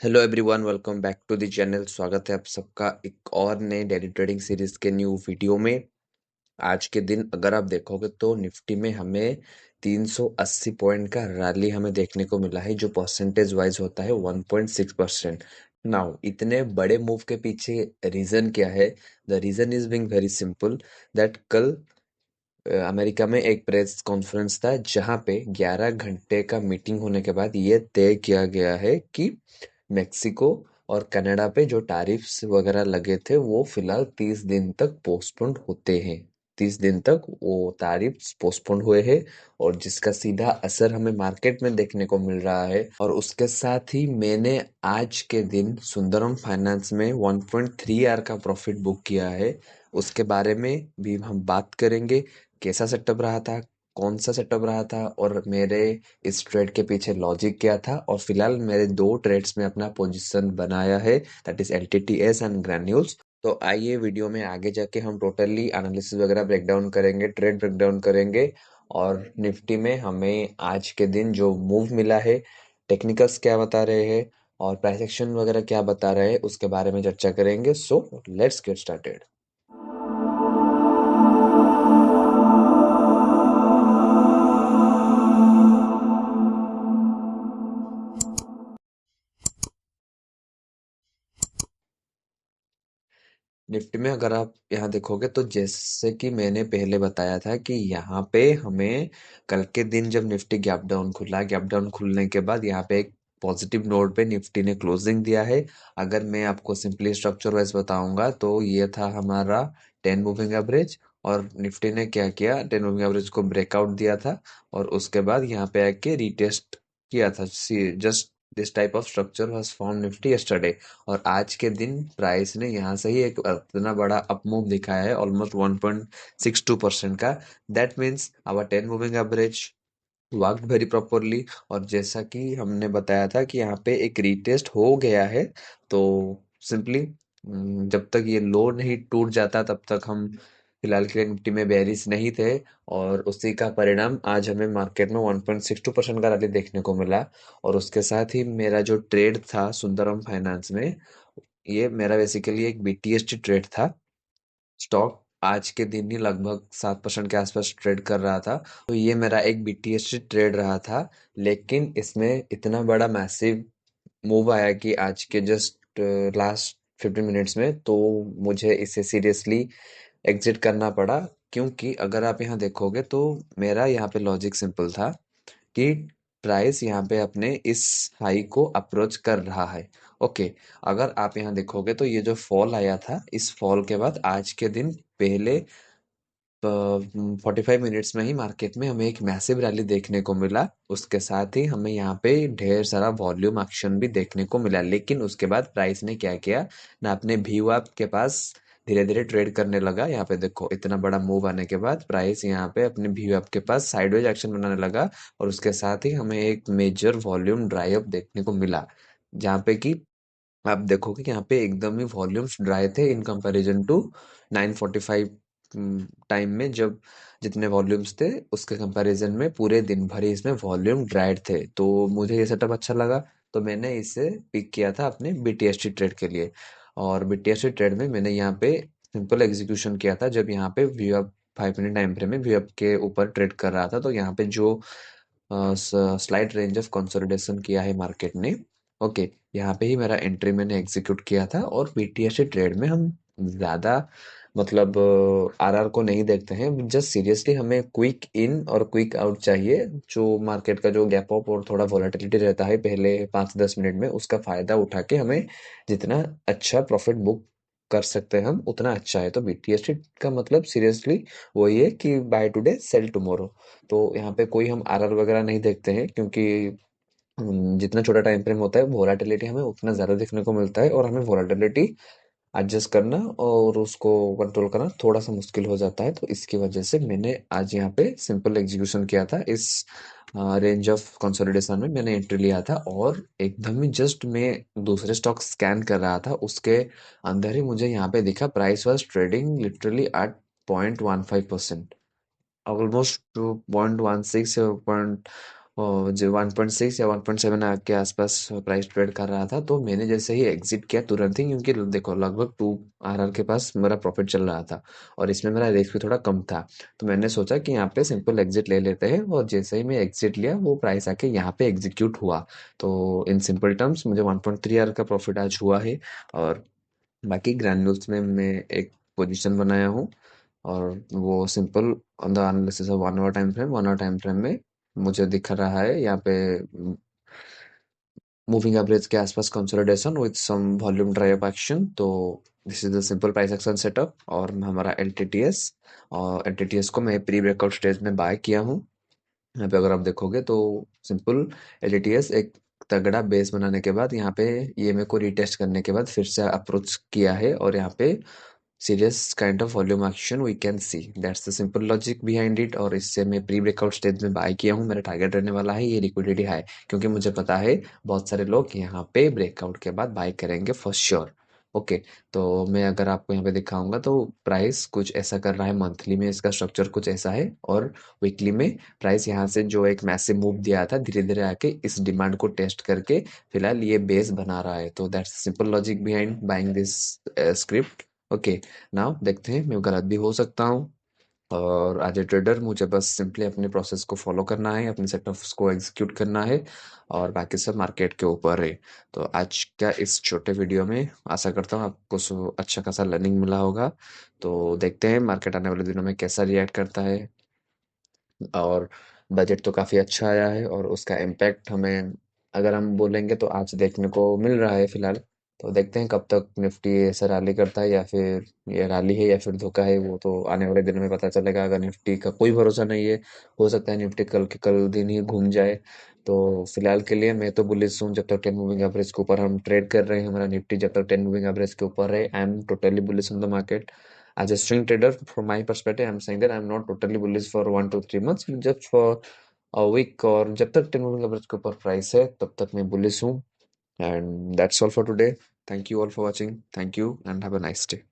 Hello everyone, welcome back to the channel. स्वागत है आप सबका एक और नए डेली ट्रेडिंग सीरीज के न्यू वीडियो में। आज के दिन अगर आप देखोगे तो निफ्टी में हमें 380 पॉइंट का रैली हमें देखने को मिला है, जो परसेंटेज वाइज होता है 1.6%। नाउ इतने बड़े मूव के पीछे रीजन क्या है? The reason is being very simple, that कल अमेरिका में एक प्रेस कॉन्फ्रेंस था जहां पे 11 घंटे का मीटिंग होने के बाद ये तय किया गया है कि मेक्सिको और कनाडा पे जो टैरिफ्स वगैरह लगे थे वो फिलहाल 30 दिन तक पोस्टपोन्ड होते हैं। 30 दिन तक वो टैरिफ्स पोस्टपोन्ड हुए हैं और जिसका सीधा असर हमें मार्केट में देखने को मिल रहा है। और उसके साथ ही मैंने आज के दिन सुंदरम फाइनेंस में 1.3 आर का प्रॉफिट बुक किया है। उसके बारे में भी हम बात करेंगे, कैसा सेटअप रहा था, कौन सा सेटअप रहा था और मेरे इस ट्रेड के पीछे लॉजिक क्या था। और फिलहाल मेरे दो ट्रेड्स में अपना पोजीशन बनाया है, that is LTTS and granules. तो आइए वीडियो में आगे जाके हम टोटली एनालिसिस वगैरह ब्रेक डाउन करेंगे, ट्रेड ब्रेक डाउन करेंगे। और निफ्टी में हमें आज के दिन जो मूव मिला है, टेक्निकल्स क्या बता रहे हैं और प्राइस एक्शन वगैरह क्या बता रहे हैं, उसके बारे में चर्चा करेंगे। So let's get started. Nifty में अगर आप यहाँ देखोगे तो जैसे कि मैंने पहले बताया था कि यहाँ पे हमें कल के दिन जब निफ्टी गैप डाउन खुला, गैप डाउन खुलने के बाद यहाँ पे एक पॉजिटिव नोट पे निफ्टी ने क्लोजिंग दिया है। अगर मैं आपको सिंपली स्ट्रक्चर वाइज बताऊंगा तो ये था हमारा 10 मूविंग एवरेज। और निफ्टी ने क्या किया, 10 मूविंग एवरेज को ब्रेकआउट दिया था और उसके बाद यहाँ पे आके रीटेस्ट किया था। Just this type of structure was form Nifty yesterday. और आज के दिन प्राइस ने यहाँ से ही एक इतना बड़ा अप मूव दिखाया है, ऑलमोस्ट 1.62% का। That means our 10 moving average worked very properly. और जैसा कि हमने बताया था कि यहाँ पे एक रीटेस्ट हो गया है, तो सिंपली जब तक ये लो नहीं टूट जाता तब तक हम फिलहाल के लिए निफ्टी में बेरिश नहीं थे। और उसी का परिणाम आज हमें मार्केट में 1.62% का रैली देखने को मिला। और उसके साथ ही मेरा जो ट्रेड था सुंदरम फाइनेंस में, ये मेरा बेसिकली एक बीटीएसटी ट्रेड था। स्टॉक आज के दिन ही लगभग 7% के आसपास ट्रेड कर रहा था, तो ये मेरा एक बीटीएसटी ट्रेड रहा था। लेकिन इसमें इतना बड़ा मैसिव मूव आया कि आज के जस्ट लास्ट 15 मिनट्स में तो मुझे इसे सीरियसली एग्जिट करना पड़ा। क्योंकि अगर आप यहाँ देखोगे तो मेरा यहाँ पे लॉजिक सिंपल था कि प्राइस यहाँ पे अपने इस हाई को अप्रोच कर रहा है। ओके, अगर आप यहाँ देखोगे तो ये जो फॉल आया था, इस फॉल के बाद आज के दिन पहले 45 मिनट्स में ही मार्केट में हमें एक मैसिव रैली देखने को मिला। उसके साथ ही हमें यहाँ पे ढेर सारा वॉल्यूम एक्शन भी देखने को मिला। लेकिन उसके बाद प्राइस ने क्या किया ना, अपने VWAP के पास धीरे धीरे ट्रेड करने लगा। यहाँ पे देखो, इतना बड़ा मूव आने के बाद प्राइस यहाँ पे अपने VWAP के पास साइडवेज एक्शन बनाने लगा। और उसके साथ ही हमें एक मेजर वॉल्यूम ड्राई अप देखने को मिला, जहाँ पे कि आप देखोगे कि यहाँ पे एकदम ही वॉल्यूम्स ड्राई थे इन कंपैरिजन टू 9:45 टाइम में, जब जितने वॉल्यूम्स थे उसके कंपैरिजन में पूरे दिन भर ही इसमें वॉल्यूम ड्राइड थे। तो मुझे ये सेटअप अच्छा लगा, तो मैंने इसे पिक किया था अपने बीटीएसटी ट्रेड के लिए। और बीटीएसटी ट्रेड में मैंने यहाँ पे सिंपल एग्जीक्यूशन किया था, जब यहाँ पे व्यू 5 मिनट टाइम फ्रेम में व्यू के ऊपर ट्रेड कर रहा था। तो यहाँ पे जो स्लाइड रेंज ऑफ कंसोलिडेशन किया है मार्केट ने, ओके, यहाँ पे ही मेरा एंट्री मैंने एग्जीक्यूट किया था। और बीटीएससी ट्रेड में हम ज़्यादा मतलब आरआर को नहीं देखते हैं, जस्ट सीरियसली हमें क्विक इन और क्विक आउट चाहिए। जो मार्केट का जो गैप अप और थोड़ा वॉलेटिलिटी रहता है पहले 5-10 मिनट में, उसका फ़ायदा उठा के हमें जितना अच्छा प्रॉफिट बुक कर सकते हैं हम उतना अच्छा है। तो बीटीएससी का मतलब सीरियसली वही है कि बाय टुडे सेल टुमारो। तो यहाँ पे कोई हम आरआर वगैरह नहीं देखते हैं, क्योंकि जितना छोटा टाइम फ्रेम होता है वोलाटिलिटी हमें उतना ज़्यादा देखने को मिलता है और हमें वोलाटिलिटी एडजस्ट करना और उसको कंट्रोल करना थोड़ा सा मुश्किल हो जाता है। तो इसकी वजह से मैंने आज यहाँ पे सिंपल एग्जीक्यूशन किया था। इस रेंज ऑफ कंसोलिडेशन में मैंने एंट्री लिया था और एकदम ही जस्ट मैं दूसरे स्टॉक स्कैन कर रहा था, उसके अंदर ही मुझे यहाँ पे दिखा price was trading literally eight 0.15%, almost 2.16 और जो 1.6 या 1.7 के आसपास प्राइस ट्रेड कर रहा था, तो मैंने जैसे ही एग्जिट किया तुरंत ही, क्योंकि देखो लगभग 2 आर के पास मेरा प्रॉफिट चल रहा था और इसमें मेरा रिस्क भी थोड़ा कम था। तो मैंने सोचा कि यहाँ पे सिंपल एग्जिट ले लेते हैं, और जैसे ही मैं एग्जिट लिया वो प्राइस आके यहाँ पे एग्जीक्यूट हुआ। तो इन सिंपल टर्म्स मुझे 1.3 आर का प्रॉफिट आज हुआ है। और बाकी ग्रैन्यूल्स में मैं एक पोजीशन बनाया हूँ, और वो simple on the analysis of 1 hour time frame, 1 hour time frame में मुझे दिख रहा है यहाँ पे मूविंग एवरेज के आसपास consolidation with some volume drive action. तो this is the simple price action setup और हमारा एल टी टी एस। और एल टी टी एस को मैं प्री ब्रेकआउट स्टेज में बाय किया हूँ। यहाँ पे अगर आप देखोगे तो सिंपल एल टी एस एक तगड़ा बेस बनाने के बाद यहाँ पे ये मेरे को रिटेस्ट करने के बाद फिर से अप्रोच किया है, और यहाँ पे serious kind of volume action we can see, that's the simple logic behind it. और इससे मैं प्री ब्रेकआउट स्टेज में बाय किया हूँ। मेरा टारगेट रहने वाला है ये लिक्विडिटी हाई, क्योंकि मुझे पता है बहुत सारे लोग यहाँ पे ब्रेकआउट के बाद बाय करेंगे फॉर श्योर। ओके, तो मैं अगर आपको यहाँ पे दिखाऊंगा तो प्राइस कुछ ऐसा कर रहा है, मंथली में इसका स्ट्रक्चर कुछ ऐसा है, और वीकली में प्राइस यहाँ से जो एक मैसिव मूव दिया था धीरे धीरे आके इस डिमांड को टेस्ट करके फिलहाल ये बेस बना रहा है। तो that's simple logic behind buying this script. Okay, now देखते हैं, मैं गलत भी हो सकता हूँ। और एज ए ट्रेडर मुझे बस सिंपली अपने प्रोसेस को फॉलो करना है, अपने सेटअप्स को एग्जीक्यूट करना है, और बाकी सब मार्केट के ऊपर है। तो आज का इस छोटे वीडियो में आशा करता हूँ आपको अच्छा खासा लर्निंग मिला होगा। तो देखते हैं मार्केट आने वाले दिनों में कैसा रिएक्ट करता है। और बजट तो काफ़ी अच्छा आया है, और उसका इम्पैक्ट हमें अगर हम बोलेंगे तो आज देखने को मिल रहा है फिलहाल। तो देखते हैं कब तक निफ्टी ऐसा रैली करता है, या फिर ये रैली है या फिर धोखा है, वो तो आने वाले दिनों में पता चलेगा। अगर निफ्टी का कोई भरोसा नहीं है, हो सकता है निफ्टी कल के कल दिन ही घूम जाए। तो फिलहाल के लिए मैं तो बुलिश हूँ, जब तक 10 मूविंग एवरेज के ऊपर हम ट्रेड कर रहे हैं, हमारा निफ्टी जब तक 10 मूविंग एवरेज के ऊपर है, I am totally bullish on the market. As a swing trader, from my perspective, I'm saying that I'm not totally bullish for 1 to 3 months, just for a week, और जब तक 10 moving average के ऊपर price है तब तक मैं bullish हूँ। And that's all for today. Thank you all for watching, thank you and have a nice day.